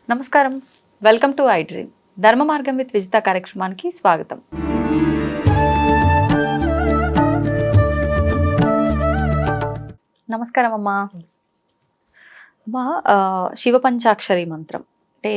నమస్కారం, welcome to I dream. ధర్మ మార్గం విత్ విజిత కార్యక్రమానికి స్వాగతం. నమస్కారం అమ్మా. శివ పంచాక్షరి మంత్రం అంటే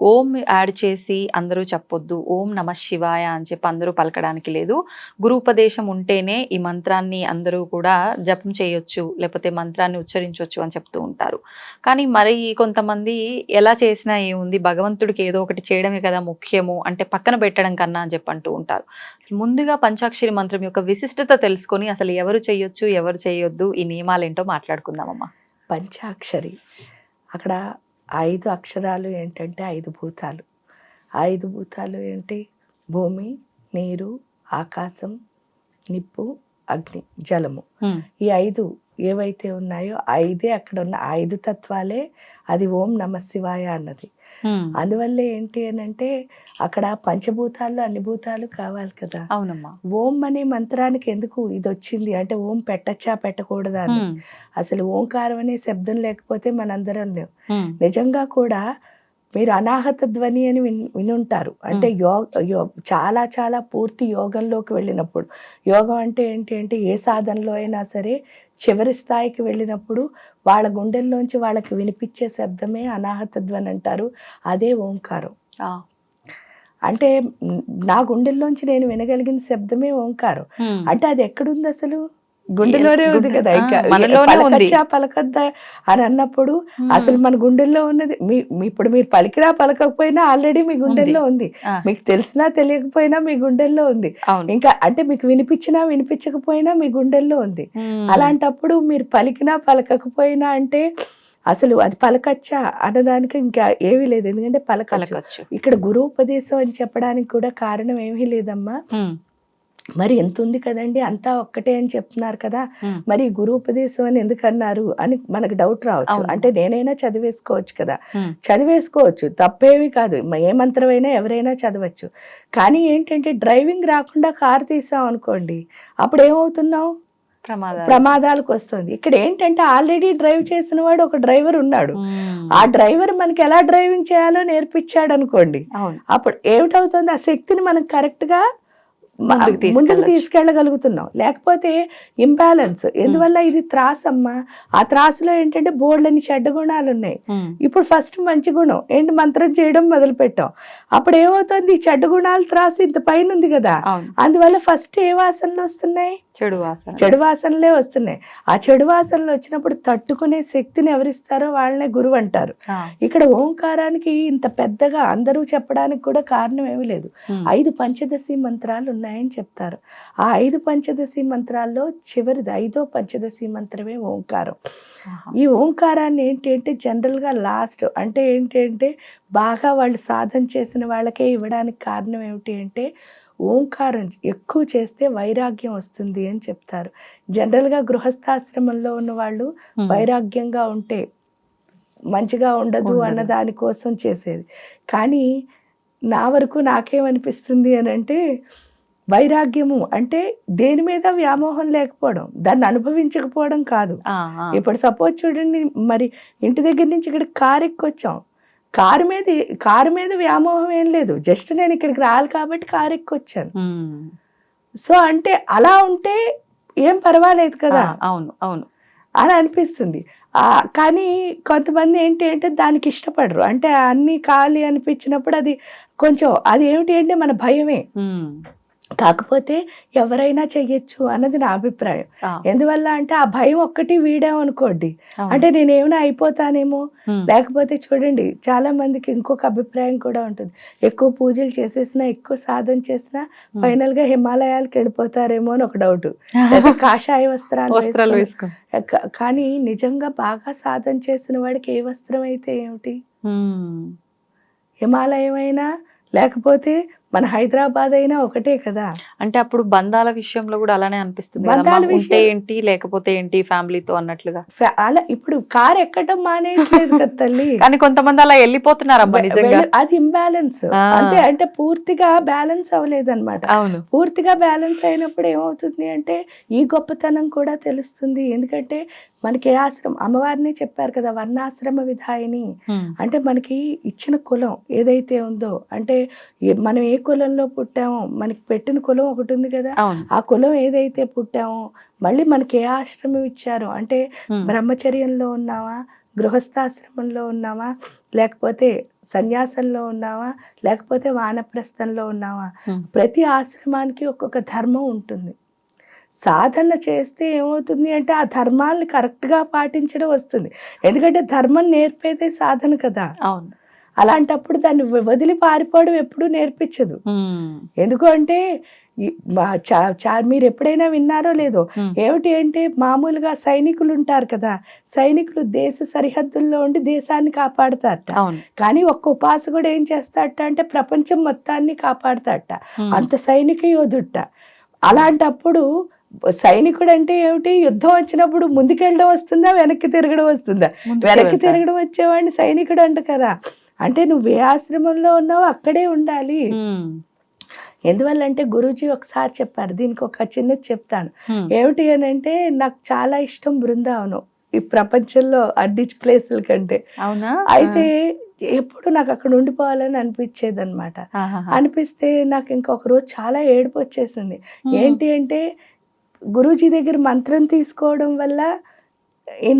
ఓం యాడ్ చేసి అందరూ చెప్పొద్దు, ఓం నమ శివాయ అని చెప్పి అందరూ పలకడానికి లేదు. గురూపదేశం ఉంటేనే ఈ మంత్రాన్ని అందరూ కూడా జపం చేయొచ్చు, లేకపోతే మంత్రాన్ని ఉచ్చరించవచ్చు అని చెప్తూ ఉంటారు. కానీ మరి కొంతమంది ఎలా చేసినా ఏముంది, భగవంతుడికి ఏదో ఒకటి చేయడమే కదా ముఖ్యము, అంటే పక్కన పెట్టడం కన్నా అని చెప్పి అంటూ ఉంటారు. ముందుగా పంచాక్షరి మంత్రం యొక్క విశిష్టత తెలుసుకొని అసలు ఎవరు చేయొచ్చు, ఎవరు చేయొద్దు, ఈ నియమాలు ఏంటో మాట్లాడుకుందామమ్మా. పంచాక్షరి అక్కడ 5 అక్షరాలు ఏంటంటే 5 భూతాలు. 5 భూతాలు ఏంటి? భూమి, నీరు, ఆకాశం, నిప్పు, అగ్ని, జలము. ఈ 5 ఏవైతే ఉన్నాయో 5 అక్కడ ఉన్న 5 తత్వాలే అది ఓం నమ శివాయ అన్నది. అందువల్ల ఏంటి అని అంటే అక్కడ పంచభూతాల్లో అన్ని భూతాలు కావాలి కదా. అవునమ్మా. ఓం అనే మంత్రానికి ఎందుకు ఇది వచ్చింది అంటే ఓం పెట్టచ్చా పెట్టకూడదా అని. అసలు ఓంకారం అనే శబ్దం లేకపోతే మనందరం లేవు. నిజంగా కూడా మీరు అనాహత ధ్వని అని వినుంటారు. అంటే చాలా చాలా పూర్తి యోగంలోకి వెళ్ళినప్పుడు, యోగం అంటే ఏంటి అంటే ఏ సాధనలో అయినా సరే చివరి స్థాయికి వెళ్ళినప్పుడు వాళ్ళ గుండెల్లోంచి వాళ్ళకి వినిపించే శబ్దమే అనాహత ధ్వని అంటారు. అదే ఓంకారం. అంటే నా గుండెల్లోంచి నేను వినగలిగిన శబ్దమే ఓంకారం. అంటే అది ఎక్కడుంది అసలు? గుండెలోనే ఉంది కదా. పలకచ్చా పలకద్దా అని అన్నప్పుడు అసలు మన గుండెల్లో ఉన్నది ఇప్పుడు మీరు పలికినా పలకపోయినా ఆల్రెడీ మీ గుండెల్లో ఉంది. మీకు తెలిసినా తెలియకపోయినా మీ గుండెల్లో ఉంది. ఇంకా అంటే మీకు వినిపించినా వినిపించకపోయినా మీ గుండెల్లో ఉంది. అలాంటప్పుడు మీరు పలికినా పలకకపోయినా అంటే అసలు అది పలకచ్చా అన్నదానికి ఇంకా ఏమీ లేదు. ఎందుకంటే పలకచ్చు. ఇక్కడ గురూపదేశం అని చెప్పడానికి కూడా కారణం ఏమీ లేదమ్మా. మరి ఎంత ఉంది కదండి, అంతా ఒక్కటే అని చెప్తున్నారు కదా, మరి గురూపదేశం అని ఎందుకు అన్నారు అని మనకు డౌట్ రావచ్చు. అంటే నేనైనా చదివేసుకోవచ్చు కదా, చదివేసుకోవచ్చు, తప్పేమీ కాదు. ఏ మంత్రమైనా ఎవరైనా చదవచ్చు. కానీ ఏంటంటే డ్రైవింగ్ రాకుండా కారు తీసాం అనుకోండి, అప్పుడు ఏమవుతున్నావు? ప్రమాదాలకు వస్తుంది. ఇక్కడ ఏంటంటే ఆల్రెడీ డ్రైవ్ చేసిన వాడు ఒక డ్రైవర్ ఉన్నాడు. ఆ డ్రైవర్ మనకి ఎలా డ్రైవింగ్ చేయాలో నేర్పించాడు అనుకోండి, అప్పుడు ఏమిటవుతుంది? ఆ శక్తిని మనం కరెక్ట్ గా ముందుకు తీసుకెళ్ళగలుగుతున్నాం. లేకపోతే ఇంబ్యాలెన్స్. ఎందువల్ల? ఇది త్రాస్ అమ్మా. ఆ త్రాసులో ఏంటంటే బోర్డులని చెడ్డ గుణాలు ఉన్నాయి. ఇప్పుడు ఫస్ట్ మంచి గుణం ఏంటి? మంత్రం చేయడం మొదలు పెట్టాం. అప్పుడు ఏమవుతుంది? ఈ చెడ్డ గుణాలు త్రాసు ఇంత పైన ఉంది కదా. అందువల్ల ఫస్ట్ ఏ వాసనలు వస్తున్నాయి? చెడు వాసనలే వస్తున్నాయి. ఆ చెడు వాసనలు వచ్చినప్పుడు తట్టుకునే శక్తిని ఎవరిస్తారో వాళ్ళనే గురువు అంటారు. ఇక్కడ ఓంకారానికి ఇంత పెద్దగా అందరూ చెప్పడానికి కూడా కారణం ఏమీ లేదు. 5 పంచదశి మంత్రాలు ఉన్నాయని చెప్తారు. ఆ 5 పంచదశి మంత్రాల్లో చివరిది 5వ పంచదశి మంత్రమే ఓంకారం. ఈ ఓంకారాన్ని ఏంటి అంటే జనరల్గా లాస్ట్ అంటే ఏంటి అంటే బాగా వాళ్ళు సాధన చేసిన వాళ్ళకే ఇవ్వడానికి కారణం ఏమిటి అంటే ఓంకారం ఎక్కువ చేస్తే వైరాగ్యం వస్తుంది అని చెప్తారు. జనరల్గా గృహస్థాశ్రమంలో ఉన్న వాళ్ళు వైరాగ్యంగా ఉంటే మంచిగా ఉండదు అన్న దానికోసం చేసేది. కానీ నా వరకు నాకేమనిపిస్తుంది అని అంటే వైరాగ్యము అంటే దేని మీద వ్యామోహం లేకపోవడం, దాన్ని అనుభవించకపోవడం కాదు. ఇప్పుడు సపోజ్ చూడండి, మరి ఇంటి దగ్గర నుంచి ఇక్కడ కారు ఎక్కొచ్చాం, కారు మీద వ్యామోహం ఏం లేదు, జస్ట్ నేను ఇక్కడికి రావాలి కాబట్టి కారు ఎక్కొచ్చాను. సో అంటే అలా ఉంటే ఏం పర్వాలేదు కదా. అవును అవును అని అనిపిస్తుంది. కానీ కొంతమంది ఏంటి అంటే దానికి ఇష్టపడరు. అంటే అన్నీ ఖాళీ అనిపించినప్పుడు అది కొంచెం అది ఏమిటి అంటే మన భయమే. కాకపోతే ఎవరైనా చెయ్యొచ్చు అన్నది నా అభిప్రాయం. ఎందువల్ల అంటే ఆ భయం ఒక్కటి వీడామనుకోండి, అంటే నేనేమైనా అయిపోతానేమో. లేకపోతే చూడండి చాలా మందికి ఇంకొక అభిప్రాయం కూడా ఉంటుంది, ఎక్కువ పూజలు చేసేసినా ఎక్కువ సాధన చేసినా ఫైనల్ గా హిమాలయాలకు వెళ్ళిపోతారేమో అని ఒక డౌట్. కాషాయ వస్త్రాలు కానీ నిజంగా బాగా సాధన చేసిన వాడికి ఏ వస్త్రం అయితే ఏమిటి? హిమాలయం అయినా లేకపోతే మన హైదరాబాద్ అయినా ఒకటే కదా. అంటే అప్పుడు బంధాల విషయంలో కూడా అలానే అనిపిస్తుంది కదమ్మా? బంధాల ఉంటే విషయం ఏంటి లేకపోతే ఏంటి ఫ్యామిలీతో అన్నట్లుగా. అలా ఇప్పుడు కార్ ఎక్కడం మానేయట్లేదు కదా తల్లి. కానీ కొంతమంది అలా వెళ్ళిపోతున్నారమ్మా నిజంగా. అది ఇంబ్యాలెన్స్ ఆ, అంతే. అంటే పూర్తిగా బ్యాలెన్స్ అవ్వలేదు అనమాట. అవును. పూర్తిగా బ్యాలెన్స్ అయినప్పుడు ఏమవుతుంది అంటే ఈ గొప్పతనం కూడా తెలుస్తుంది. ఎందుకంటే మనకి ఏ ఆశ్రమం, అమ్మవారిని చెప్పారు కదా, వర్ణాశ్రమ విధాయిని. అంటే మనకి ఇచ్చిన కులం ఏదైతే ఉందో, అంటే మనం ఏ కులంలో పుట్టామో, మనకి పెట్టిన కులం ఒకటి ఉంది కదా, అవును. ఆ కులం ఏదైతే పుట్టామో, మళ్ళీ మనకి ఏ ఆశ్రమం ఇచ్చారు అంటే బ్రహ్మచర్యంలో ఉన్నావా, గృహస్థాశ్రమంలో ఉన్నావా, లేకపోతే సన్యాసంలో ఉన్నావా, లేకపోతే వానప్రస్థంలో ఉన్నావా, ప్రతి ఆశ్రమానికి ఒక్కొక్క ధర్మం ఉంటుంది. సాధన చేస్తే ఏమవుతుంది అంటే ఆ ధర్మాలను కరెక్ట్గా పాటించడం వస్తుంది. ఎందుకంటే ధర్మం నేర్పేదే సాధన కదా. అవును. అలాంటప్పుడు దాన్ని వదిలి పారిపోవడం ఎప్పుడూ నేర్పించదు. ఎందుకు అంటే మీరు ఎప్పుడైనా విన్నారో లేదో, ఏమిటి అంటే మామూలుగా సైనికులు ఉంటారు కదా, సైనికులు దేశ సరిహద్దుల్లో ఉండి దేశాన్ని కాపాడుతారట. కానీ ఒక్క ఉపాసకుడు ఏం చేస్తాడట అంటే ప్రపంచం మొత్తాన్ని కాపాడుతాడట. అంత సైనిక యోధుట. అలాంటప్పుడు సైనికుడు అంటే ఏమిటి, యుద్ధం వచ్చినప్పుడు ముందుకెళ్ళడం వస్తుందా, వెనక్కి తిరగడం వస్తుందా? వెనక్కి తిరగడం వచ్చేవాడిని సైనికుడు అంట కదా. అంటే నువ్వు ఏ ఆశ్రమంలో ఉన్నావో అక్కడే ఉండాలి. ఎందువల్లంటే గురూజీ ఒకసారి చెప్పారు, దీనికి ఒక చిన్నది చెప్తాను. ఏమిటి అని అంటే, నాకు చాలా ఇష్టం బృందావనం ఈ ప్రపంచంలో అన్ని ప్లేసుల కంటే. అవునా? అయితే ఎప్పుడు నాకు అక్కడ ఉండిపోవాలని అనిపించేది అనమాట. అనిపిస్తే నాకు ఇంకొక రోజు చాలా ఏడుపు వచ్చేసింది. ఏంటి అంటే గురూజీ దగ్గర మంత్రం తీసుకోవడం వల్ల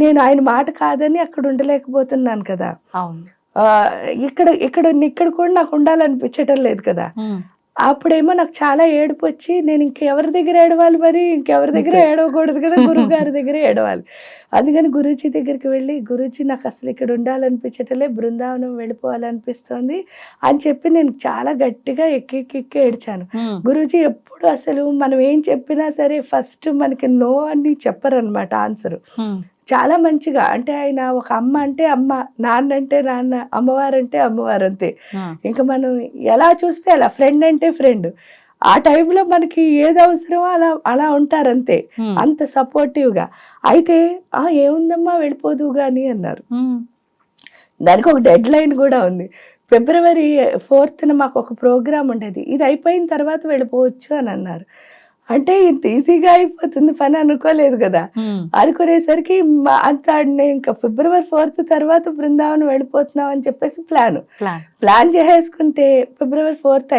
నేను ఆయన మాట కాదని అక్కడ ఉండలేకపోతున్నాను కదా. ఇక్కడ కూడా నాకు ఉండాలనిపించటం లేదు కదా. అప్పుడేమో నాకు చాలా ఏడుపు వచ్చి, నేను ఇంకెవరి దగ్గర ఏడవాలి, మరి ఇంకెవరి దగ్గర ఏడవకూడదు కదా, గురువు గారి దగ్గర ఏడవాలి. అందుకని గురూజీ దగ్గరికి వెళ్ళి, గురూజీ నాకు అసలు ఇక్కడ ఉండాలనిపించటలే, బృందావనం వెళ్ళిపోవాలనిపిస్తుంది అని చెప్పి నేను చాలా గట్టిగా ఎక్కి ఏడ్చాను. గురూజీ ఎప్పుడు అసలు మనం ఏం చెప్పినా సరే ఫస్ట్ మనకి నో అని చెప్పరనమాట ఆన్సర్. చాలా మంచిగా, అంటే ఆయన ఒక అమ్మ అంటే అమ్మ, నాన్న అంటే నాన్న, అమ్మవారు అంటే అమ్మవారు, అంతే. ఇంకా మనం ఎలా చూస్తే అలా, ఫ్రెండ్ అంటే ఫ్రెండ్. ఆ టైంలో మనకి ఏది అవసరమో అలా ఉంటారంతే, అంత సపోర్టివ్గా. అయితే ఏముందమ్మా వెళ్ళిపోదు కానీ అన్నారు. దానికి ఒక డెడ్ లైన్ కూడా ఉంది. February 4th మాకు ఒక ప్రోగ్రామ్ ఉండేది, ఇది అయిపోయిన తర్వాత వెళ్ళిపోవచ్చు అని అన్నారు. అంటే ఇంత ఈజీగా అయిపోతుంది పని అనుకోలేదు కదా. అనుకునేసరికి అంత ఇంకా February 4th తర్వాత బృందావనం వెళ్ళిపోతున్నాం అని చెప్పేసి ప్లాన్ చేసేసుకుంటే February 4th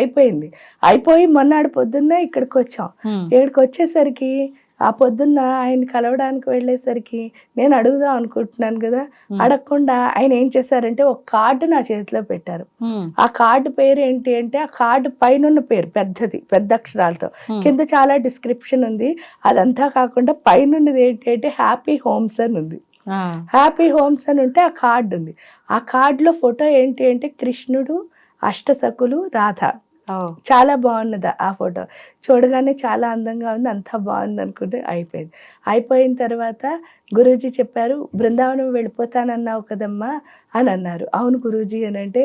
అయిపోయి మొన్నాడు పొద్దున్నే ఇక్కడికి వచ్చాం. ఇక్కడికి వచ్చేసరికి ఆ పొద్దున్న ఆయన కలవడానికి వెళ్ళేసరికి నేను అడుగుదాం అనుకుంటున్నాను కదా, అడగకుండా ఆయన ఏం చేశారంటే ఒక కార్డు నా చేతిలో పెట్టారు. ఆ కార్డు పేరు ఏంటి అంటే, ఆ కార్డు పైన పేరు పెద్ద అక్షరాలతో, కింద చాలా డిస్క్రిప్షన్ ఉంది. అదంతా కాకుండా పైనున్నది ఏంటి అంటే హ్యాపీ హోమ్స్ అని ఉంది. హ్యాపీ హోమ్స్ అని ఉంటే ఆ కార్డు ఉంది. ఆ కార్డులో ఫోటో ఏంటి అంటే కృష్ణుడు, అష్టసకులు, రాధ. చాలా బాగున్నది ఆ ఫోటో. చూడగానే చాలా అందంగా ఉంది, అంతా బాగుంది అనుకుంటే అయిపోయిన తర్వాత గురూజీ చెప్పారు, బృందావనం వెళ్ళిపోతానన్నావు కదమ్మా అని అన్నారు. అవును గురూజీ అని అంటే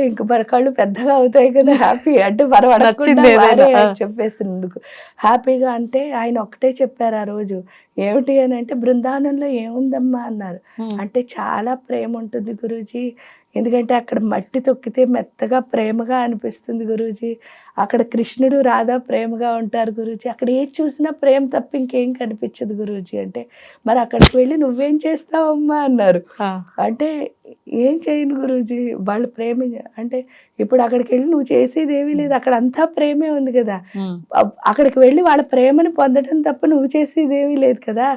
ఇంక మన కళ్ళు పెద్దగా అవుతాయి కదా, హ్యాపీ అంటే మనం చెప్పేసినందుకు హ్యాపీగా. అంటే ఆయన ఒకటే చెప్పారు ఆ రోజు, ఏమిటి అని అంటే బృందావనంలో ఏముందమ్మా అన్నారు. అంటే చాలా ప్రేమ ఉంటుంది గురూజీ, ఎందుకంటే అక్కడ మట్టి తొక్కితే మెత్తగా ప్రేమగా అనిపిస్తుంది గురూజీ. అక్కడ కృష్ణుడు, రాధ ప్రేమగా ఉంటారు గురూజీ. అక్కడ ఏది చూసినా ప్రేమ తప్ప ఇంకేం కనిపించదు గురూజీ. అంటే మరి అక్కడికి వెళ్ళి నువ్వేం చేస్తావమ్మా అన్నారు. అంటే ఏం చేయను గురూజీ, వాళ్ళు ప్రేమ అంటే ఇప్పుడు అక్కడికి వెళ్ళి నువ్వు చేసేది ఏమీ లేదు, అక్కడ అంతా ప్రేమే ఉంది కదా. అక్కడికి వెళ్ళి వాళ్ళ ప్రేమని పొందడం తప్ప నువ్వు చేసేది ఏమీ లేదు కదా.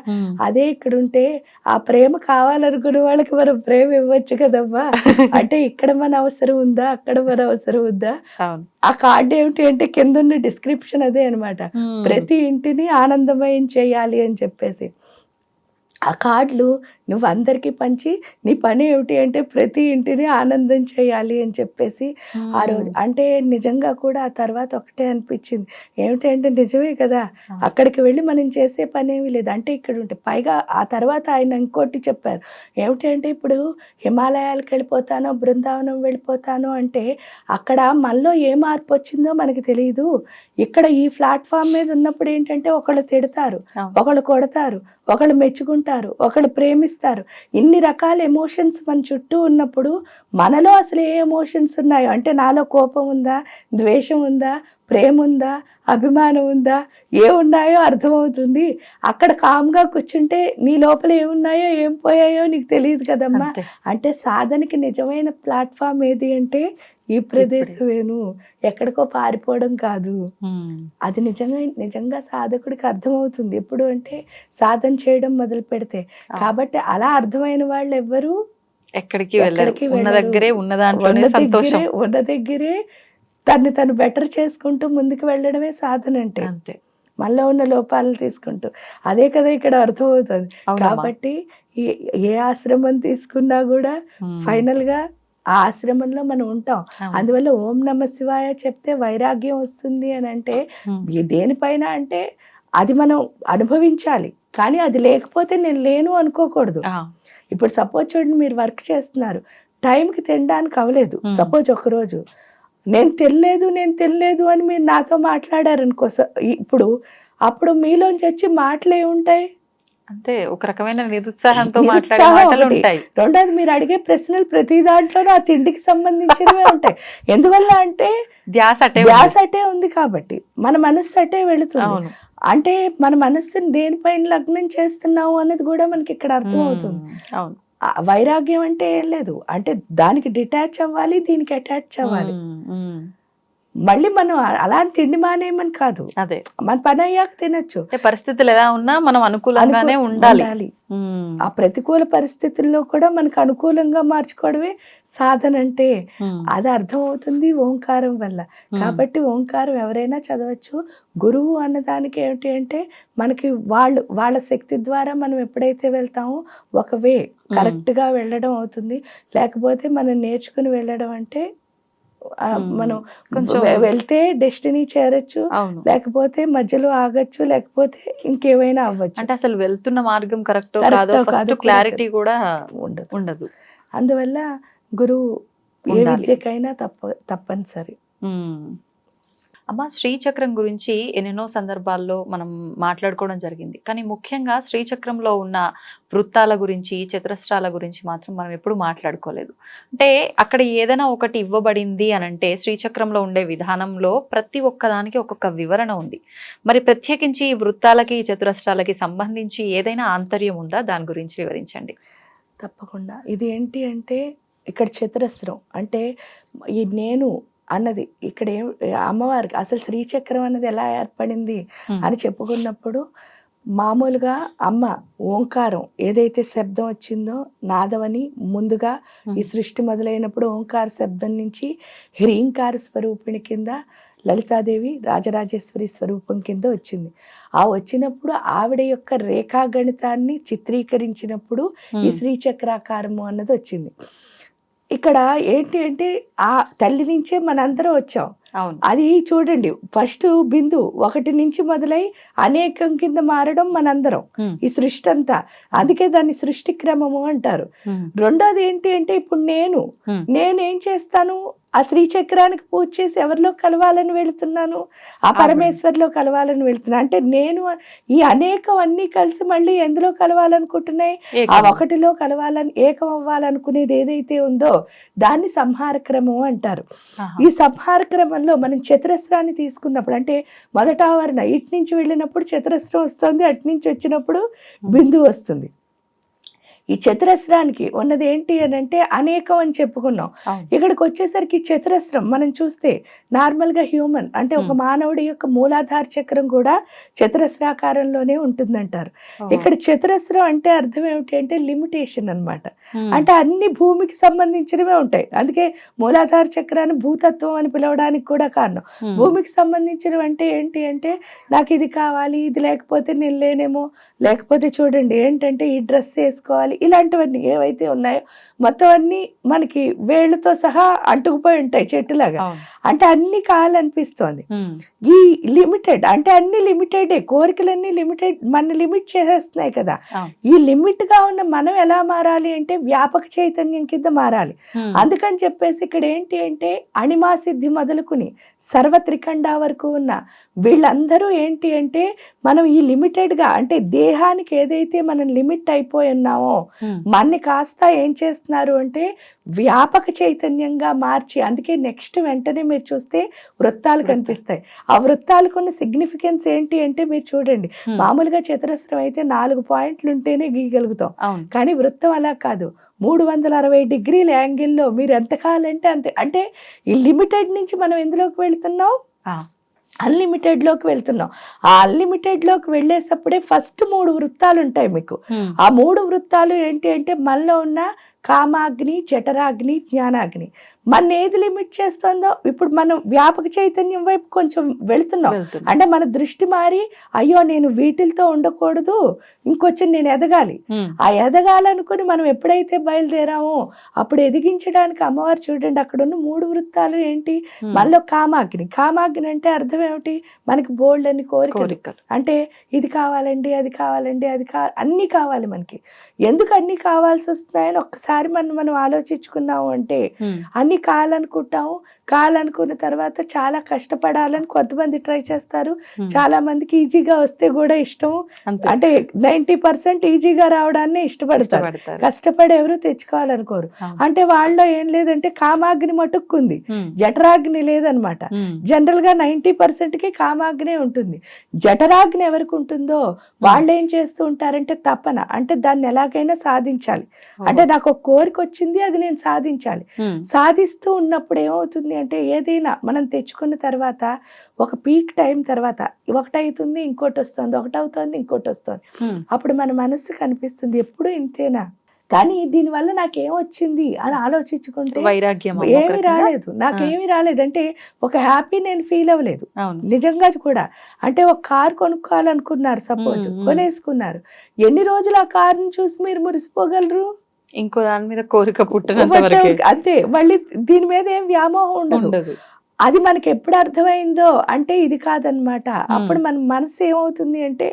అదే ఇక్కడ ఉంటే ఆ ప్రేమ కావాలనుకునే వాళ్ళకి మనం ప్రేమ ఇవ్వచ్చు కదమ్మా. అంటే ఇక్కడ మన అవసరం ఉందా, అక్కడ మన అవసరం ఉందా. ఆ కార్డు ఏమిటి అంటే కింద ఉన్న డిస్క్రిప్షన్ అదే అనమాట, ప్రతి ఇంటిని ఆనందమయం చేయాలి అని చెప్పేసి. ఆ కార్డులు నువ్వు అందరికీ పంచి నీ పని ఏమిటి అంటే ప్రతి ఇంటిని ఆనందం చేయాలి అని చెప్పేసి ఆ రోజు అంటే నిజంగా కూడా ఆ తర్వాత ఒకటే అనిపించింది, ఏమిటంటే నిజమే కదా, అక్కడికి వెళ్ళి మనం చేసే పని ఏమీ లేదు అంటే ఇక్కడ ఉంటే. పైగా ఆ తర్వాత ఆయన ఇంకోటి చెప్పారు, ఏమిటంటే ఇప్పుడు హిమాలయాలకు వెళ్ళిపోతానో బృందావనం వెళ్ళిపోతానో అంటే అక్కడ మనలో ఏ మార్పు వచ్చిందో మనకి తెలియదు. ఇక్కడ ఈ ప్లాట్ఫామ్ మీద ఉన్నప్పుడు ఏంటంటే ఒకళ్ళు తిడతారు, ఒకళ్ళు కొడతారు, ఒకళ్ళు మెచ్చుకుంటారు, ఒకళ్ళు ప్రేమిస్తారు. ఇన్ని రకాల ఎమోషన్స్ మన చుట్టూ ఉన్నప్పుడు మనలో అసలు ఏ ఎమోషన్స్ ఉన్నాయో అంటే నాలో కోపం ఉందా, ద్వేషం ఉందా, ప్రేమ ఉందా, అభిమానం ఉందా, ఏ ఉన్నాయో అర్థమవుతుంది. అక్కడ కామ్గా కూర్చుంటే నీ లోపల ఏమున్నాయో ఏం పోయాయో నీకు తెలియదు కదమ్మా. అంటే సాధనకి నిజమైన ప్లాట్ఫామ్ ఏది అంటే ఈ ప్రదేశమేను, ఎక్కడికో పారిపోవడం కాదు. అది నిజంగా సాధకుడికి అర్థమవుతుంది ఎప్పుడు అంటే సాధన చేయడం మొదలు పెడితే. కాబట్టి అలా అర్థమైన వాళ్ళు ఎవ్వరు ఎక్కడికి ఉన్న దగ్గరే ఉన్న దగ్గరే తను బెటర్ చేసుకుంటూ ముందుకు వెళ్ళడమే సాధన అంటే. అంతే, మనలో ఉన్న లోపాలను తీసుకుంటూ. అదే కదా ఇక్కడ అర్థమవుతుంది. కాబట్టి ఏ ఆశ్రమం తీసుకున్నా కూడా ఫైనల్ గా ఆ ఆశ్రమంలో మనం ఉంటాం. అందువల్ల ఓం నమ శివాయ చెప్తే వైరాగ్యం వస్తుంది అని అంటే దేనిపైన అంటే అది మనం అనుభవించాలి, కానీ అది లేకపోతే నేను లేను అనుకోకూడదు. ఇప్పుడు సపోజ్ చూడండి, మీరు వర్క్ చేస్తున్నారు, టైంకి తినడానికి అవ్వలేదు సపోజ్ ఒకరోజు, నేను తినలేదు అని మీరు నాతో మాట్లాడారనుకో, అప్పుడు మీలోంచి వచ్చి మాటలు ఏముంటాయి అంటే ఒక రకమైన నిరుత్సాహంతో మాట్లాడే మాటలు ఉంటాయి. రెండోది మీరు అడిగే ప్రశ్నలు ప్రతి దాంట్లోనూ ఆ తిండికి సంబంధించినవే ఉంటాయి. ఎందువల్ల అంటే ధ్యాస అటే ఉంది కాబట్టి మన మనస్సు అటే వెళుతుంది. అంటే మన మనస్సుని దేనిపైన లగ్నం చేస్తున్నావు అనేది కూడా మనకి ఇక్కడ అర్థం అవుతుంది. వైరాగ్యం అంటే ఏం లేదు, అంటే దానికి డిటాచ్ అవ్వాలి, దీనికి అటాచ్ అవ్వాలి. మళ్ళీ మనం అలా తిండి మానేయమని కాదు, అదే మన పని అయ్యాక తినొచ్చు. పరిస్థితులు ఎలా ఉన్నా మనం అనుకూలంగానే ఉండాలి. ఆ ప్రతికూల పరిస్థితుల్లో కూడా మనకు అనుకూలంగా మార్చుకోవడమే సాధన అంటే. అది అర్థం అవుతుంది ఓంకారం వల్ల. కాబట్టి ఓంకారం ఎవరైనా చదవచ్చు. గురువు అన్నదానికి ఏమిటి అంటే మనకి వాళ్ళ శక్తి ద్వారా మనం ఎప్పుడైతే వెళ్తామో ఒక వే కరెక్ట్గా వెళ్ళడం అవుతుంది. లేకపోతే మనం నేర్చుకుని వెళ్ళడం అంటే మనం కొంచెం వెళ్తే డెస్టినీ చేరొచ్చు, లేకపోతే మధ్యలో ఆగచ్చు, లేకపోతే ఇంకేమైనా అవ్వచ్చు. అంటే అసలు వెళ్తున్న మార్గం కరెక్టో కాదో ఫస్ట్ క్లారిటీ కూడా ఉండదు. అందువల్ల గురువు ఏ విద్యకైనా తప్పనిసరి. అమ్మ, శ్రీచక్రం గురించి ఎన్నెన్నో సందర్భాల్లో మనం మాట్లాడుకోవడం జరిగింది, కానీ ముఖ్యంగా శ్రీచక్రంలో ఉన్న వృత్తాల గురించి, చతురస్రాల గురించి మాత్రం మనం ఎప్పుడు మాట్లాడుకోలేదు. అంటే అక్కడ ఏదైనా ఒకటి ఇవ్వబడింది అని అంటే శ్రీచక్రంలో ఉండే విధానంలో ప్రతి ఒక్కదానికి ఒక్కొక్క వివరణ ఉంది. మరి ప్రత్యేకించి ఈ వృత్తాలకి, చతురస్రాలకి సంబంధించి ఏదైనా ఆంతర్యం ఉందా? దాని గురించి వివరించండి. తప్పకుండా. ఇది ఏంటి అంటే ఇక్కడ చతురస్రం అంటే ఈ నేను అన్నది ఇక్కడ అమ్మవారికి అసలు శ్రీచక్రం అన్నది ఎలా ఏర్పడింది అని చెప్పుకున్నప్పుడు మామూలుగా అమ్మ ఓంకారం ఏదైతే శబ్దం వచ్చిందో నాదమని ముందుగా ఈ సృష్టి మొదలైనప్పుడు ఓంకార శబ్దం నుంచి హ్రీంకార స్వరూపిణి కింద లలితాదేవి రాజరాజేశ్వరి స్వరూపం కింద వచ్చింది. ఆ వచ్చినప్పుడు ఆవిడ యొక్క రేఖాగణితాన్ని చిత్రీకరించినప్పుడు ఈ శ్రీచక్రాకారము అన్నది వచ్చింది. ఇక్కడ ఏంటి అంటే ఆ తల్లి నుంచే మనందరం వచ్చాం. అది చూడండి, ఫస్ట్ బిందు ఒకటి నుంచి మొదలై అనేకం కింద మారడం మనందరం ఈ సృష్టి అంతా. అందుకే దాన్ని సృష్టి క్రమము అంటారు. రెండోది ఏంటి అంటే ఇప్పుడు నేనేం చేస్తాను, ఆ శ్రీచక్రానికి పూజ చేసి ఎవరిలో కలవాలని వెళుతున్నాను, ఆ పరమేశ్వరిలో కలవాలని వెళుతున్నాను. అంటే నేను ఈ అనేకం అన్నీ కలిసి మళ్ళీ ఎందులో కలవాలనుకుంటున్నాయి, ఆ ఒకటిలో కలవాలని ఏకం అవ్వాలనుకునేది ఏదైతే ఉందో దాన్ని సంహార క్రమం అంటారు. ఈ సంహార క్రమంలో మనం చతురస్రాన్ని తీసుకున్నప్పుడు అంటే మొదట ఆవరణ ఇటు నుంచి వెళ్ళినప్పుడు చతురస్రం వస్తుంది, అటు నుంచి వచ్చినప్పుడు బిందువు వస్తుంది. ఈ చతురస్రానికి ఉన్నది ఏంటి అని అంటే అనేకం అని చెప్పుకున్నాం. ఇక్కడికి వచ్చేసరికి చతురస్రం మనం చూస్తే నార్మల్గా హ్యూమన్ అంటే ఒక మానవుడి యొక్క మూలాధార చక్రం కూడా చతురస్రాకారంలోనే ఉంటుందంటారు. ఇక్కడ చతురస్రం అంటే అర్థం ఏమిటి అంటే లిమిటేషన్ అన్నమాట. అంటే అన్ని భూమికి సంబంధించినవే ఉంటాయి. అందుకే మూలాధార చక్రాన్ని భూతత్వం అని పిలవడానికి కూడా కారణం. భూమికి సంబంధించినవి అంటే ఏంటి అంటే నాకు ఇది కావాలి, ఇది లేకపోతే నేను లేనేమో, లేకపోతే చూడండి ఏంటంటే ఈ డ్రెస్ వేసుకోవాలి, ఇలాంటివన్నీ ఏవైతే ఉన్నాయో మొత్తం అన్ని మనకి వేళ్ళతో సహా అంటుకుపోయి ఉంటాయి చెట్టులాగా. అంటే అన్ని కావాలనిపిస్తోంది. ఈ లిమిటెడ్ అంటే అన్ని లిమిటెడే, కోరికలన్నీ లిమిటెడ్, మన లిమిట్ చేసేస్తున్నాయి కదా. ఈ లిమిట్ గా ఉన్న మనం ఎలా మారాలి అంటే వ్యాపక చైతన్యం కింద మారాలి. అందుకని చెప్పేసి ఇక్కడ ఏంటి అంటే అణిమా సిద్ధి మొదలుకుని సర్వత్రికండ వరకు ఉన్న వీళ్ళందరూ ఏంటి అంటే మనం ఈ లిమిటెడ్ గా అంటే దేహానికి ఏదైతే మనం లిమిట్ అయిపోయి ఉన్నామో మనని కాస్త ఏం చేస్తున్నారు అంటే వ్యాపక చైతన్యంగా మార్చి, అందుకే నెక్స్ట్ వెంటనే మీరు చూస్తే వృత్తాలు కనిపిస్తాయి. ఆ వృత్తాలకు ఉన్న సిగ్నిఫికెన్స్ ఏంటి అంటే మీరు చూడండి, మామూలుగా చతురస్రం అయితే 4 పాయింట్లు ఉంటేనే గీయగలుగుతాం, కానీ వృత్తం అలా కాదు. 360 డిగ్రీల యాంగిల్లో మీరు ఎంత కావాలంటే అంతే. అంటే ఈ లిమిటెడ్ నుంచి మనం ఎందులోకి వెళ్తున్నాం, అన్లిమిటెడ్లోకి వెళ్తున్నాం. ఆ అన్లిమిటెడ్లోకి వెళ్ళేటప్పుడే ఫస్ట్ 3 వృత్తాలు ఉంటాయి మీకు. ఆ 3 వృత్తాలు ఏంటి అంటే మనలో ఉన్న కామాగ్ని, జఠరాగ్ని, జ్ఞానాగ్ని. మన ఏది లిమిట్ చేస్తుందో, ఇప్పుడు మనం వ్యాపక చైతన్యం వైపు కొంచెం వెళుతున్నాం. అంటే మన దృష్టి మారి అయ్యో నేను వీటితో ఉండకూడదు, ఇంకొంచెం నేను ఎదగాలి. ఆ ఎదగాలనుకుని మనం ఎప్పుడైతే బయలుదేరామో అప్పుడు ఎదిగించడానికి అమ్మవారు చూడండి అక్కడ ఉన్న 3 వృత్తాలు ఏంటి, మనలో కామాగ్ని. కామాగ్ని అంటే అర్థం ఏమిటి, మనకి బోల్డ్ అని కోరికలు. అంటే ఇది కావాలండి, అది కావాలండి, అది అన్నీ కావాలి మనకి. ఎందుకు అన్నీ కావాల్సి వస్తున్నాయని ఒక్కసారి మనం ఆలోచించుకున్నాము అంటే అన్ని కావాలనుకుంటాము. కావాలనుకున్న తర్వాత చాలా కష్టపడాలని కొంతమంది ట్రై చేస్తారు, చాలా మందికి ఈజీగా వస్తే కూడా ఇష్టం. అంటే 90% ఈజీగా రావడాన్ని ఇష్టపడతారు, కష్టపడి ఎవరు తెచ్చుకోవాలనుకోరు. అంటే వాళ్ళలో ఏం లేదంటే కామాగ్ని మటుక్కుంది, జఠరాగ్ని లేదనమాట. జనరల్ గా 90%కి కామాగ్నే ఉంటుంది. జఠరాగ్ని ఎవరికి ఉంటుందో వాళ్ళు ఏం చేస్తూ ఉంటారంటే తపన, అంటే దాన్ని ఎలాగైనా సాధించాలి. అంటే నాకు ఒక కోరిక వచ్చింది, అది నేను సాధించాలి. సాధిస్తూ ఉన్నప్పుడు ఏమవుతుంది అంటే ఏదైనా మనం తెచ్చుకున్న తర్వాత ఒక పీక్ టైం తర్వాత ఒకటి అవుతుంది, ఇంకోటి వస్తుంది, ఒకటి అవుతుంది, ఇంకోటి వస్తుంది. అప్పుడు మన మనస్సుకు అనిపిస్తుంది ఎప్పుడు ఇంతేనా, కానీ దీనివల్ల నాకేమొచ్చింది అని ఆలోచించుకుంటే ఏమి రాలేదు, నాకేమి రాలేదు. అంటే ఒక హ్యాపీ నేను ఫీల్ అవ్వలేదు నిజంగా కూడా. అంటే ఒక కార్ కొనుక్కోవాలనుకున్నారు, సపోజ్ కొనేసుకున్నారు, ఎన్ని రోజులు ఆ కార్ని చూసి మీరు మురిసిపోగలరు? ఇంకో దాని మీద కోరిక పుట్టినంత అంతే. మళ్ళీ దీని మీద ఏం వ్యామోహం ఉండదు. అది మనకి ఎప్పుడు అర్థమైందో అంటే ఇది కాదనమాట. అప్పుడు మన మనసు ఏమవుతుంది అంటే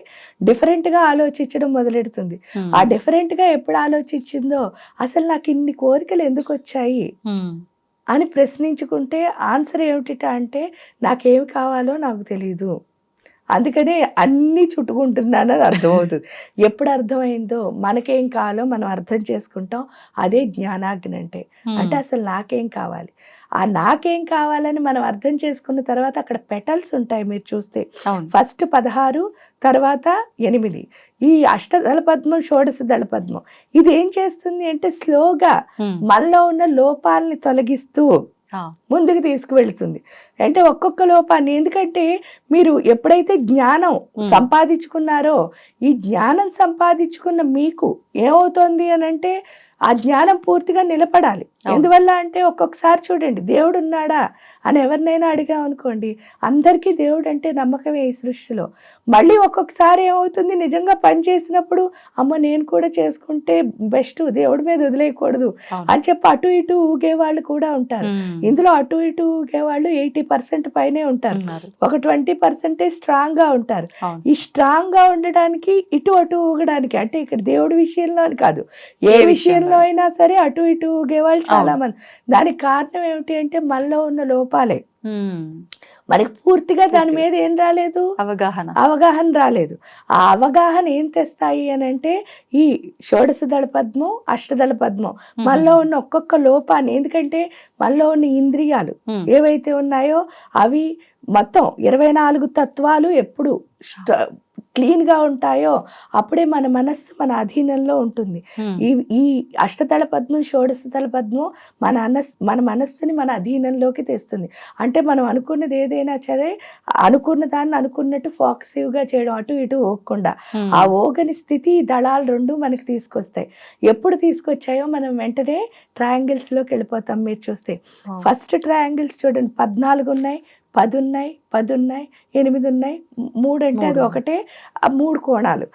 డిఫరెంట్ గా ఆలోచించడం మొదలెడుతుంది. ఆ డిఫరెంట్ గా ఎప్పుడు ఆలోచించిందో అసలు నాకు ఇన్ని కోరికలు ఎందుకు వచ్చాయి అని ప్రశ్నించుకుంటే ఆన్సర్ ఏమిటి అంటే నాకేమి కావాలో నాకు తెలియదు, అందుకనే అన్నీ చుట్టుకుంటున్నాను అని అర్థమవుతుంది. ఎప్పుడు అర్థమైందో మనకేం కావాలో మనం అర్థం చేసుకుంటాం, అదే జ్ఞానాగ్ని అంటే. అంటే అసలు నాకేం కావాలి, ఆ నాకేం కావాలని మనం అర్థం చేసుకున్న తర్వాత అక్కడ పెటల్స్ ఉంటాయి మీరు చూస్తే. ఫస్ట్ 16, తర్వాత 8. ఈ అష్టదళ పద్మం, షోడశ దళ పద్మం ఇది ఏం చేస్తుంది అంటే స్లోగా మనలో ఉన్న లోపాలని తొలగిస్తూ ముందుకు తీసుకువెళ్తుంది. అంటే ఒక్కొక్క లోపాన్ని, ఎందుకంటే మీరు ఎప్పుడైతే జ్ఞానం సంపాదించుకున్నారో ఈ జ్ఞానం సంపాదించుకున్న మీకు ఏమవుతుంది అని అంటే ఆ జ్ఞానం పూర్తిగా నిలబడాలి. ఎందువల్ల అంటే ఒక్కొక్కసారి చూడండి దేవుడు ఉన్నాడా అని ఎవరినైనా అడిగామనుకోండి, అందరికీ దేవుడు అంటే నమ్మకమే ఈ సృష్టిలో. మళ్ళీ ఒక్కొక్కసారి ఏమవుతుంది, నిజంగా పని చేసినప్పుడు అమ్మ నేను కూడా చేసుకుంటే బెస్ట్, దేవుడి మీద వదిలేయకూడదు అని చెప్పి అటు ఇటు ఊగేవాళ్ళు కూడా ఉంటారు. ఇందులో అటు ఇటు ఊగేవాళ్ళు 80% పైనే ఉంటారు, ఒక 20% స్ట్రాంగ్ గా ఉంటారు. ఈ స్ట్రాంగ్ గా ఉండడానికి ఇటు అటు ఊగడానికి, అంటే ఇక్కడ దేవుడి విషయంలో అని కాదు, ఏ విషయంలో అయినా సరే అటు ఇటు ఊగేవాళ్ళు చాలా మంది. దానికి కారణం ఏమిటి అంటే మనలో ఉన్న లోపాలే. మనకి పూర్తిగా దాని మీద ఏం రాలేదు, అవగాహన రాలేదు. ఆ అవగాహన ఏం తెస్తాయి అని అంటే ఈ షోడశ దళ పద్మం, అష్టదళ పద్మం మనలో ఉన్న ఒక్కొక్క లోపాన్ని, ఎందుకంటే మనలో ఉన్న ఇంద్రియాలు ఏవైతే ఉన్నాయో అవి మొత్తం 24 తత్వాలు ఎప్పుడు క్లీన్ గా ఉంటాయో అప్పుడే మన మనస్సు మన అధీనంలో ఉంటుంది. ఈ అష్టదళ పద్మం, షోడశ దళ పద్మం మన మనస్సుని మన అధీనంలోకి తెస్తుంది. అంటే మనం అనుకున్నది ఏదైనా సరే అనుకున్న దాన్ని అనుకున్నట్టు ఫోకసివ్ గా చేయడం, అటు ఇటు ఓగకుండా. ఆ ఓగని స్థితి దళాలు 2 మనకి తీసుకొస్తాయి. ఎప్పుడు తీసుకొచ్చాయో మనం వెంటనే ట్రయాంగిల్స్ లోకి వెళ్ళిపోతాం. మీరు చూస్తే ఫస్ట్ ట్రయాంగిల్స్ చూడండి, 14 ఉన్నాయి, 10 ఉన్నాయి, 10 ఉన్నాయి, 8 ఉన్నాయి, 3 అంటే అది ఒకటే, 3 కోణాలు.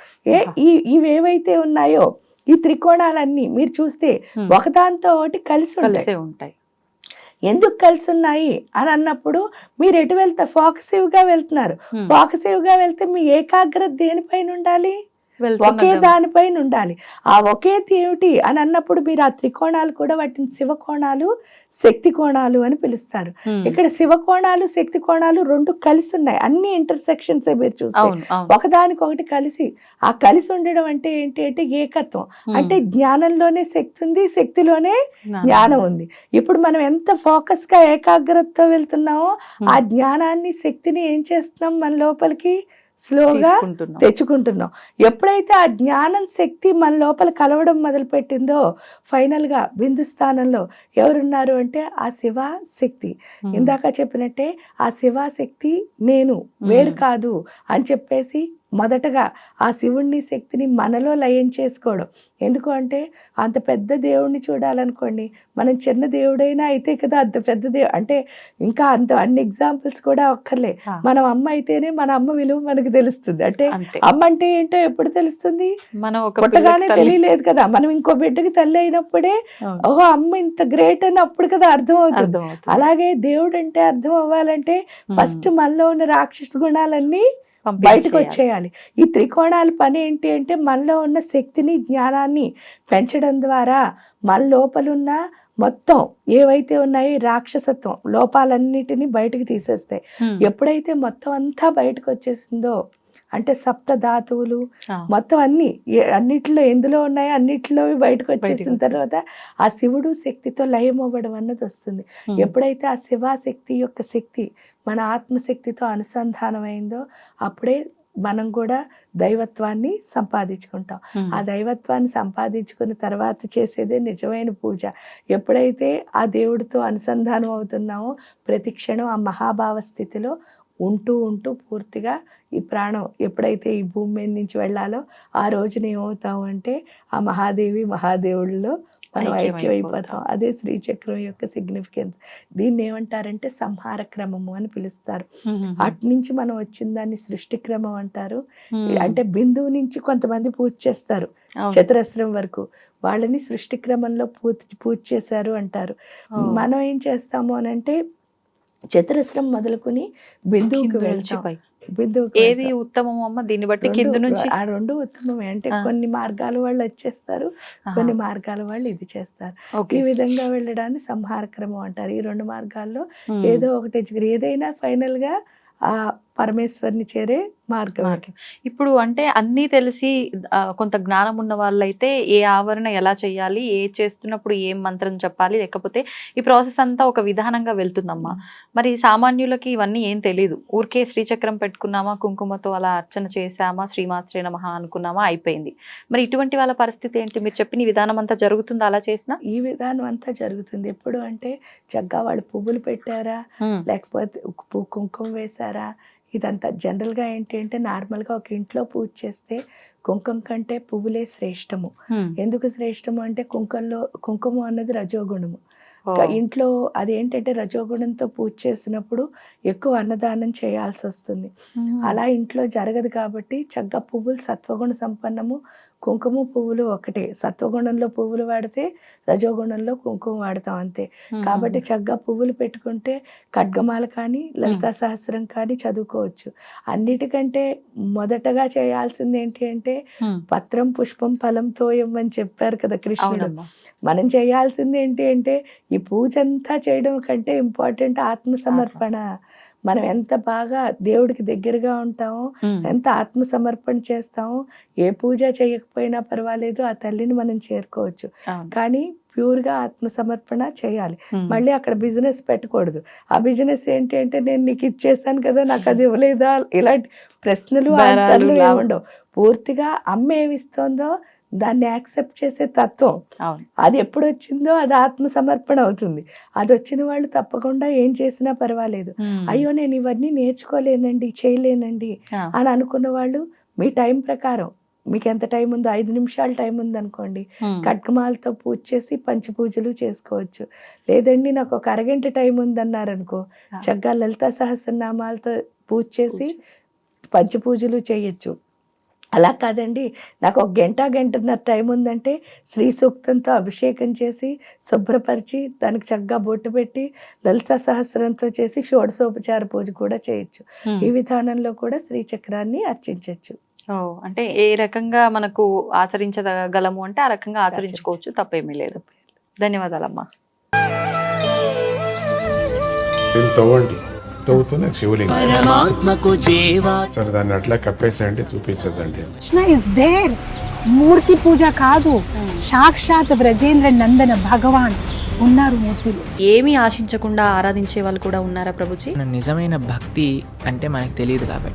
ఇవేవైతే ఉన్నాయో ఈ త్రికోణాలన్నీ మీరు చూస్తే ఒకదాంతో ఒకటి కలిసి ఉంటాయి. కలిసే ఉంటాయి. ఎందుకు కలిసి ఉన్నాయి అని అన్నప్పుడు మీరు ఎటు వెళ్తా ఫోకసివ్గా వెళ్తున్నారు. ఫోకసివ్గా వెళ్తే మీ ఏకాగ్రత దేనిపైన ఉండాలి? ఒకే దానిపైన ఉండాలి. ఆ ఒకే ఏమిటి అని అన్నప్పుడు మీరు ఆ త్రికోణాలు కూడా వాటిని శివకోణాలు, శక్తి కోణాలు అని పిలుస్తారు. ఇక్కడ శివకోణాలు, శక్తి కోణాలు రెండు కలిసి ఉన్నాయి. అన్ని ఇంటర్సెక్షన్స్ మీరు చూస్తే ఒకదానికొకటి కలిసి, ఆ కలిసి ఉండడం అంటే ఏంటి అంటే ఏకత్వం. అంటే జ్ఞానంలోనే శక్తి ఉంది, శక్తిలోనే జ్ఞానం ఉంది. ఇప్పుడు మనం ఎంత ఫోకస్ గా ఏకాగ్రతతో వెళ్తున్నామో ఆ జ్ఞానాన్ని, శక్తిని ఏం చేస్తున్నాం మన లోపలికి స్లోగా తెచ్చుకుంటున్నాం. ఎప్పుడైతే ఆ జ్ఞానం, శక్తి మన లోపల కలవడం మొదలు పెట్టిందో ఫైనల్ గా బిందు స్థానంలో ఎవరున్నారు అంటే ఆ శివ శక్తి. ఇందాక చెప్పినట్టే ఆ శివ శక్తి నేను వేరు కాదు అని చెప్పేసి మొదటగా ఆ శివుణ్ణి, శక్తిని మనలో లయం చేసుకోవడం. ఎందుకు అంటే అంత పెద్ద దేవుణ్ణి చూడాలనుకోండి, మనం చిన్న దేవుడైనా అయితే కదా అంత పెద్ద దేవుడు అంటే ఇంకా అంత అన్ని ఎగ్జాంపుల్స్ కూడా ఒక్కర్లే. మనం అమ్మ అయితేనే మన అమ్మ విలువ మనకు తెలుస్తుంది. అంటే అమ్మ అంటే ఏంటో ఎప్పుడు తెలుస్తుంది? పుట్టగానే తెలియలేదు కదా. మనం ఇంకో బిడ్డకి తల్లి అయినప్పుడే ఓహో అమ్మ ఇంత గ్రేట్ అని అప్పుడు కదా అర్థం అవుతుంది. అలాగే దేవుడు అంటే అర్థం అవ్వాలంటే ఫస్ట్ మనలో ఉన్న రాక్షస గుణాలన్నీ బయటకు వచ్చేయాలి. ఈ త్రికోణాల పని ఏంటి అంటే మనలో ఉన్న శక్తిని, జ్ఞానాన్ని పెంచడం ద్వారా మన లోపలున్న మొత్తం ఏవైతే ఉన్నాయో రాక్షసత్వం లోపాలన్నిటినీ బయటకు తీసేస్తాయి. ఎప్పుడైతే మొత్తం అంతా బయటకు వచ్చేసిందో అంటే సప్త ధాతువులు మొత్తం అన్నిట్లో ఎందులో ఉన్నాయో అన్నిట్లో బయటకు వచ్చేసిన తర్వాత ఆ శివుడు శక్తితో లయం అవ్వడం అన్నది వస్తుంది. ఎప్పుడైతే ఆ శివశక్తి యొక్క శక్తి మన ఆత్మశక్తితో అనుసంధానం అయిందో అప్పుడే మనం కూడా దైవత్వాన్ని సంపాదించుకుంటాం. ఆ దైవత్వాన్ని సంపాదించుకున్న తర్వాత చేసేదే నిజమైన పూజ. ఎప్పుడైతే ఆ దేవుడితో అనుసంధానం అవుతున్నామో ప్రతి క్షణం ఆ మహాభావ స్థితిలో ఉంటూ ఉంటూ పూర్తిగా ఈ ప్రాణం ఎప్పుడైతే ఈ భూమి మీద నుంచి వెళ్ళాలో ఆ రోజున ఏమవుతాము అంటే ఆ మహాదేవి మహాదేవుళ్ళలో మనం ఐక్యమైపోతాం. అదే శ్రీచక్రం యొక్క సిగ్నిఫికెన్స్. దీన్ని ఏమంటారంటే సంహార క్రమము అని పిలుస్తారు. అటు నుంచి మనం వచ్చిన దాన్ని సృష్టి క్రమం అంటారు. అంటే బిందువు నుంచి కొంతమంది పూజ చేస్తారు చతురస్రం వరకు, వాళ్ళని సృష్టి క్రమంలో పూజ చేశారు అంటారు. మనం ఏం చేస్తాము అని అంటే చతురస్రం మొదలుకొని బిందువుకి వెళ్తాం. ఏది ఉత్తమం అమ్మ? దీన్ని బట్టి కింద నుంచి ఆ రెండు ఉత్తమమే. అంటే కొన్ని మార్గాల వాళ్ళు వచ్చేస్తారు, కొన్ని మార్గాల వాళ్ళు ఇది చేస్తారు. ఈ విధంగా వెళ్ళడాన్ని సంహార క్రమం అంటారు. ఈ రెండు మార్గాల్లో ఏదో ఒకటి ఏదైనా ఫైనల్ గా ఆ పరమేశ్వరిని చేరే మార్గం. ఇప్పుడు అంటే అన్నీ తెలిసి కొంత జ్ఞానం ఉన్న వాళ్ళైతే ఏ ఆవరణ ఎలా చేయాలి, ఏ చేస్తున్నప్పుడు ఏం మంత్రం చెప్పాలి, లేకపోతే ఈ ప్రాసెస్ అంతా ఒక విధానంగా వెళ్తుందమ్మా. మరి సామాన్యులకి ఇవన్నీ ఏం తెలీదు. ఊరికే శ్రీచక్రం పెట్టుకున్నామా, కుంకుమతో అలా అర్చన చేసామా, శ్రీమాత్రే నమః అనుకున్నామా, అయిపోయింది. మరి ఇటువంటి వాళ్ళ పరిస్థితి ఏంటి? మీరు చెప్పిన విధానం అంతా జరుగుతుందా అలా చేసినా? ఈ విధానం అంతా జరుగుతుంది. ఎప్పుడు అంటే చక్కగా వాళ్ళు పువ్వులు పెట్టారా, లేకపోతే కుంకుమ వేశారా, ఇదంతా జనరల్గా ఏంటి అంటే నార్మల్గా ఒక ఇంట్లో పూజ చేస్తే కుంకుమ కంటే పువ్వులే శ్రేష్టము. ఎందుకు శ్రేష్టము అంటే కుంకుమ అన్నది రజోగుణము. ఇంట్లో అదేంటంటే రజోగుణంతో పూజ చేసినప్పుడు ఎక్కువ అన్నదానం చేయాల్సి వస్తుంది. అలా ఇంట్లో జరగదు కాబట్టి చక్కగా పువ్వులు సత్వగుణ సంపన్నము, కుంకుమ పువ్వులు ఒకటే. సత్వగుణంలో పువ్వులు వాడితే రజోగుణంలో కుంకుమ వాడతాం అంతే. కాబట్టి చక్కగా పువ్వులు పెట్టుకుంటే ఖడ్గమాల కానీ లలితా సహస్రం కానీ చదువుకోవచ్చు. అన్నిటికంటే మొదటగా చేయాల్సింది ఏంటి అంటే పత్రం పుష్పం ఫలం తోయం అని చెప్పారు కదా కృష్ణుడు. మనం చేయాల్సింది ఏంటి అంటే ఈ పూజ అంతా చేయడం కంటే ఇంపార్టెంట్ ఆత్మసమర్పణ. మనం ఎంత బాగా దేవుడికి దగ్గరగా ఉంటామో, ఎంత ఆత్మసమర్పణ చేస్తామో, ఏ పూజ చేయకపోయినా పర్వాలేదు ఆ తల్లిని మనం చేరుకోవచ్చు. కానీ ప్యూర్గా ఆత్మసమర్పణ చేయాలి. మళ్ళీ అక్కడ బిజినెస్ పెట్టకూడదు. ఆ బిజినెస్ ఏంటి అంటే నేను నీకు ఇచ్చేసాను కదా, నాకు అది ఇవ్వలేదా, ఇలాంటి ప్రశ్నలు ఆన్సర్లు ఏముండవు. పూర్తిగా అమ్మ ఏమిస్తుందో దాన్ని యాక్సెప్ట్ చేసే తత్వం. అది ఎప్పుడు వచ్చిందో అది ఆత్మసమర్పణ అవుతుంది. అది వచ్చిన వాళ్ళు తప్పకుండా ఏం చేసినా పర్వాలేదు. అయ్యో నేను ఇవన్నీ నేర్చుకోలేనండి, చేయలేనండి అని అనుకున్న వాళ్ళు మీ టైం ప్రకారం మీకు ఎంత టైం ఉందో 5 నిమిషాలు టైం ఉందనుకోండి, ఖడ్గమాలతో పూజ చేసి పంచపూజలు చేసుకోవచ్చు. లేదండి నాకు ఒక అరగంట టైం ఉందన్నారనుకో, చక్కగా లలితా సహస్రనామాలతో పూజ చేసి పంచపూజలు చేయొచ్చు. అలా కాదండి, నాకు ఒక గంటన్నర టైం ఉందంటే శ్రీ సూక్తంతో అభిషేకం చేసి శుభ్రపరిచి దానికి చక్కగా బొట్టు పెట్టి లలితా సహస్రంతో చేసి షోడశోపచార పూజ కూడా చేయొచ్చు. ఈ విధానంలో కూడా శ్రీచక్రాన్ని అర్చించవచ్చు. ఓ, అంటే ఏ రకంగా మనకు ఆచరించగలము అంటే ఆ రకంగా ఆచరించుకోవచ్చు, తప్పేమీ లేదు. ధన్యవాదాలమ్మా. తవ్వండి, తవ్వుతూనే శివలింగం. పరమాత్మకు జీవా సరే, దాన్ని అట్లా కప్పేసేయండి, చూపించదండి. Krishna is there. మూర్తి పూజ కాదు, సాక్షాత్ బ్రజేంద్ర నందన భగవాన్ ఉన్నారు మూర్తిలో. ఏమీ ఆశించకుండా ఆరాధించే వాళ్ళు కూడా ఉన్నారా ప్రభుజీ? నిజమైన భక్తి అంటే మనకు తెలియదు కాబట్టి